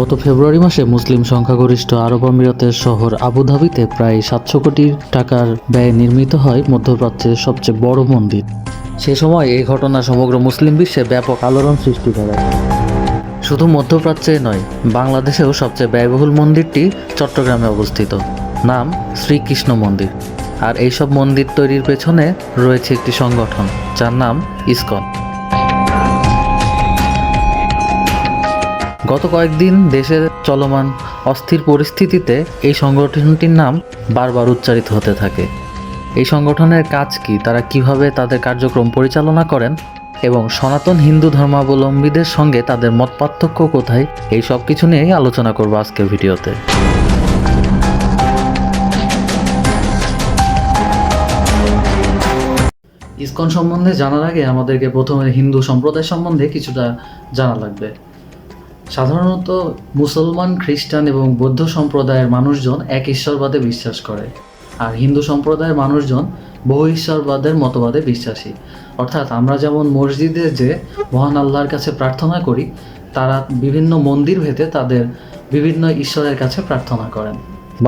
গত ফেব্রুয়ারি মাসে মুসলিম সংখ্যাগরিষ্ঠ আরব আমিরাতের শহর আবুধাবিতে প্রায় 700 কোটি টাকার ব্যয়ে নির্মিত হয় মধ্যপ্রাচ্যের সবচেয়ে বড় মন্দির। সে সময় এই ঘটনা সমগ্র মুসলিম বিশ্বে ব্যাপক আলোড়ন সৃষ্টি করে। শুধু মধ্যপ্রাচ্যে নয়, বাংলাদেশেও সবচেয়ে ব্যয়বহুল মন্দিরটি চট্টগ্রামে অবস্থিত, নাম শ্রীকৃষ্ণ মন্দির। আর এইসব মন্দির তৈরির পেছনে রয়েছে একটি সংগঠন যার নাম ইসকন। গত কয়েকদিন দেশের চলমান অস্থির পরিস্থিতিতে এই সংগঠনটির নাম বারবার উচ্চারিত হতে থাকে। এই সংগঠনের কাজ কি, তারা কিভাবে তাদের কার্যক্রম পরিচালনা করেন এবং সনাতন হিন্দু ধর্মাবলম্বীদের সঙ্গে তাদের মত পার্থক্য কোথায়, এই সব কিছু নিয়েই আলোচনা করব আজকের ভিডিওতে। ইসকন সম্বন্ধে জানার আগে আমাদেরকে প্রথমে হিন্দু সম্প্রদায় সম্বন্ধে কিছুটা জানা লাগবে। সাধারণত মুসলমান, খ্রিস্টান এবং বৌদ্ধ সম্প্রদায়ের মানুষজন এক ঈশ্বরবাদে বিশ্বাস করে, আর হিন্দু সম্প্রদায়ের মানুষজন বহু ঈশ্বরবাদের মতবাদে বিশ্বাসী। অর্থাৎ আমরা যেমন মসজিদে যে মহান আল্লাহর কাছে প্রার্থনা করি, তারা বিভিন্ন মন্দির ভেদে তাদের বিভিন্ন ঈশ্বরের কাছে প্রার্থনা করেন।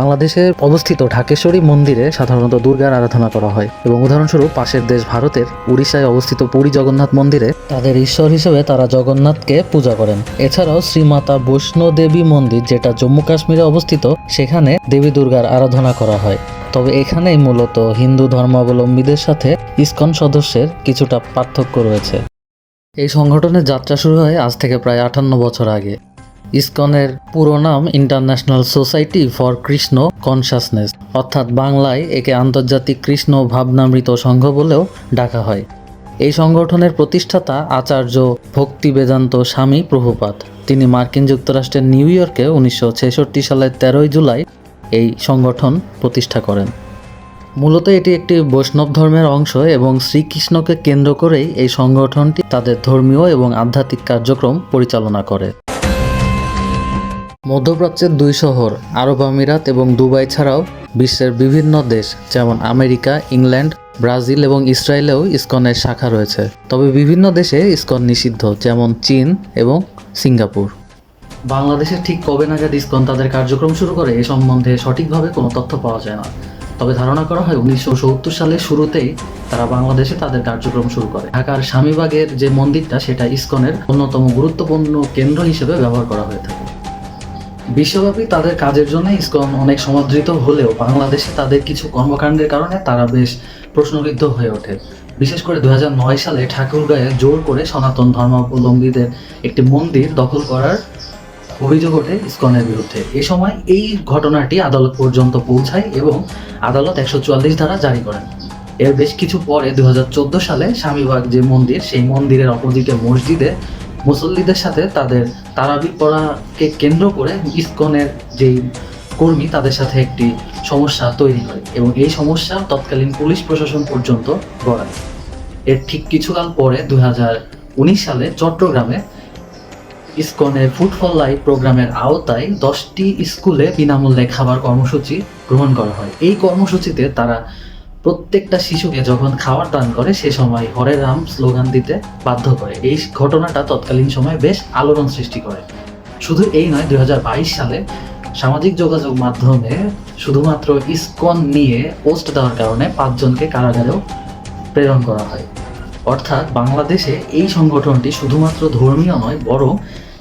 বাংলাদেশে অবস্থিত ঢাকেশ্বরী মন্দিরে সাধারণত দুর্গার আরাধনা করা হয়, এবং উদাহরণস্বরূপ পাশের দেশ ভারতের উড়িষ্যায় অবস্থিত পুরী জগন্নাথ মন্দিরে তাদের ঈশ্বর হিসেবে তারা জগন্নাথকে পূজা করেন। এছাড়াও শ্রীমাতা বৈষ্ণোদেবী মন্দির, যেটা জম্মু কাশ্মীরে অবস্থিত, সেখানে দেবী দুর্গার আরাধনা করা হয়। তবে এখানেই মূলত হিন্দু ধর্মাবলম্বীদের সাথে ইসকন সদস্যের কিছুটা পার্থক্য রয়েছে। এই সংগঠনের যাত্রা শুরু হয় আজ থেকে প্রায় 58 বছর আগে। ইসকনের পুরো নাম international society for Krishna consciousness, অর্থাৎ বাংলায় একে আন্তর্জাতিক কৃষ্ণ ভাবনামৃত সংঘ বলেও ডাকা হয়। এই সংগঠনের প্রতিষ্ঠাতা আচার্য ভক্তি বেদান্ত স্বামী প্রভুপাদ। তিনি মার্কিন যুক্তরাষ্ট্রের নিউ ইয়র্কে 1966 সালের 13 জুলাই এই সংগঠন প্রতিষ্ঠা করেন। মূলত এটি একটি বৈষ্ণব ধর্মের অংশ এবং শ্রীকৃষ্ণকে কেন্দ্র করেই এই সংগঠনটি তাদের ধর্মীয় এবং আধ্যাত্মিক কার্যক্রম পরিচালনা করে। মধ্যপ্রাচ্যের দুই শহর আরব আমিরাত এবং দুবাই ছাড়াও বিশ্বের বিভিন্ন দেশ যেমন আমেরিকা, ইংল্যান্ড, ব্রাজিল এবং ইসরায়েলেও ইসকনের শাখা রয়েছে। তবে বিভিন্ন দেশে ইসকন নিষিদ্ধ, যেমন চীন এবং সিঙ্গাপুর। বাংলাদেশে ঠিক কবে নাগাদ ইসকন তাদের কার্যক্রম শুরু করে এ সম্বন্ধে সঠিকভাবে কোনো তথ্য পাওয়া যায় না। তবে ধারণা করা হয় 1970 সালের শুরুতেই তারা বাংলাদেশে তাদের কার্যক্রম শুরু করে। ঢাকার স্বামীবাগের যে মন্দিরটা, সেটা ইসকনের অন্যতম গুরুত্বপূর্ণ কেন্দ্র হিসেবে ব্যবহার করা হয়ে থাকে। বিশ্বব্যাপী তাদের কাজের জন্য ইসকন অনেক সমাদৃত হলেও বাংলাদেশে তাদের কিছু কর্মকাণ্ডের কারণে তারা বেশ প্রশ্নবিদ্ধ হয়ে ওঠে। বিশেষ করে 2009 সালে ঠাকুরগাঁয়ে জোর করে সনাতন ধর্মাবলম্বীদের একটি মন্দির দখল করার অভিযোগ ওঠে ইসকনের বিরুদ্ধে। এ সময় এই ঘটনাটি আদালত পর্যন্ত পৌঁছায় এবং আদালত 144 ধারা জারি করেন। এর বেশ কিছু পরে 2014 সালে স্বামীবাগ যে মন্দির, সেই মন্দিরের অপোজিটে মসজিদে মুসল্লিদের সাথে তাদের তারাবি পড়াকে কেন্দ্র করে ইসকনের যেই কর্মী, তাদের সাথে একটি সমস্যা তৈরি হয় এবং এই সমস্যা তৎকালীন পুলিশ প্রশাসন পর্যন্ত গড়ায়। এর ঠিক কিছুকাল পরে 2019 সালে চট্টগ্রামে ইসকনের ফুড ফর লাইফ প্রোগ্রামের আওতায় 10টি স্কুলে বিনামূল্যে খাবার কর্মসূচি গ্রহণ করা হয়। এই কর্মসূচিতে তারা প্রত্যেকটা শিশুকে যখন খাবার দান করে, সে সময় হরে রাম স্লোগান দিতে বাধ্য করে। এই ঘটনাটা তৎকালীন সময়ে বেশ আলোড়ন সৃষ্টি করে। শুধু এই নয়, 2022 সালে সামাজিক যোগাযোগ মাধ্যমে শুধুমাত্র ইসকন নিয়ে পোস্ট দেওয়ার কারণে 5 জনকে কারাগারেও প্রেরণ করা হয়। অর্থাৎ বাংলাদেশে এই সংগঠনটি শুধুমাত্র ধর্মীয় নয়, বরং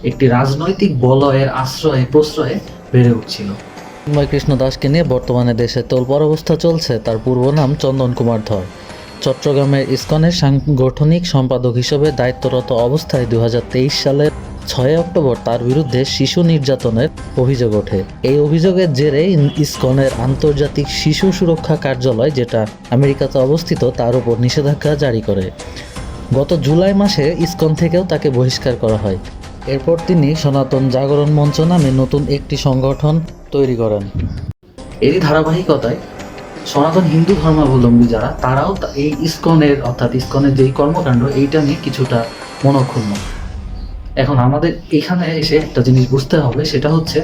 একটি রাজনৈতিক বলয়ের আশ্রয়ে প্রশ্রয়ে বেড়ে উঠছিল। কৃষ্ণ দাসকে নিয়ে বর্তমানে দেশে তোলপাড় অবস্থা চলছে। তার পূর্ব নাম চন্দন কুমার ধর। চট্টগ্রামের ইসকনের সাংগঠনিক সম্পাদক হিসেবে দায়িত্বরত অবস্থায় 2023 সালের 6 অক্টোবর তার বিরুদ্ধে শিশু নির্যাতনের অভিযোগ ওঠে। এই অভিযোগের জেরে ইসকনের আন্তর্জাতিক শিশু সুরক্ষা কার্যালয়, যেটা আমেরিকাতে অবস্থিত, তার উপর নিষেধাজ্ঞা জারি করে। গত জুলাই মাসে ইসকন থেকেও তাকে বহিষ্কার করা হয়। এরপর তিনি সনাতন জাগরণ মঞ্চ নামে নতুন একটি সংগঠন তৈরি করেন। এরই ধারাবাহিকতায় সনাতন হিন্দু ধর্মাবলম্বী যারা, তারাও এই ইসকনের অর্থাৎ ইসকনের যেই কর্মকাণ্ড, এইটা নিয়ে কিছুটা মনক্ষুণ্ণ। এখন আমাদের এখানে এসে একটা জিনিস বুঝতে হবে, সেটা হচ্ছে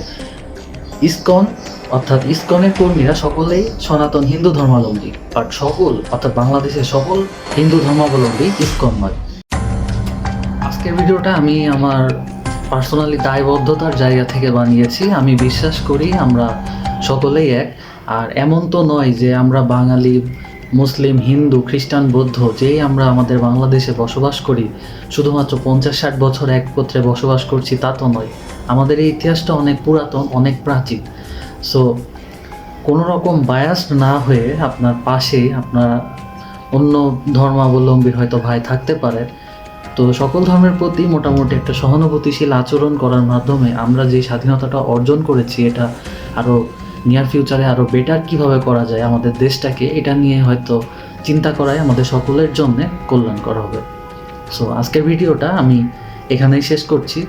ইসকন অর্থাৎ ইসকনের কর্মীরা সকলেই সনাতন হিন্দু ধর্মাবলম্বী, বাট সকল অর্থাৎ বাংলাদেশের সকল হিন্দু ধর্মাবলম্বী ইসকন নয়। আজকের ভিডিওটা আমি আমার পার্সোনালি দায়বদ্ধতার জায়গা থেকে বানিয়েছি। আমি বিশ্বাস করি আমরা সকলেই এক। আর এমন তো নয় যে আমরা বাঙালি, মুসলিম, হিন্দু, খ্রিস্টান, বৌদ্ধ যেই আমরা আমাদের বাংলাদেশে বসবাস করি শুধুমাত্র 50-60 বছর একত্রে বসবাস করছি তা তো নয়। আমাদের এই ইতিহাসটা অনেক পুরাতন, অনেক প্রাচীন। সো কোনো রকম বায়াসড না হয়ে আপনার পাশে আপনার অন্য ধর্মাবলম্বীর হয়তো ভাই থাকতে পারে, তো সকল ধর্মের প্রতি মোটামুটি একটা সহানুভূতিশীল আচরণ করার মাধ্যমে আমরা যে স্বাধীনতাটা অর্জন করেছি এটা আরও নিয়ার ফিউচারে আরও বেটার কীভাবে করা যায় আমাদের দেশটাকে, এটা নিয়ে হয়তো চিন্তা করাই আমাদের সকলের জন্যে কল্যাণকর হবে। সো আজকের ভিডিওটা আমি এখানেই শেষ করছি।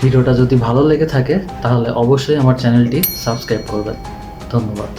ভিডিওটা যদি ভালো লেগে থাকে তাহলে অবশ্যই আমার চ্যানেলটি সাবস্ক্রাইব করবেন। ধন্যবাদ।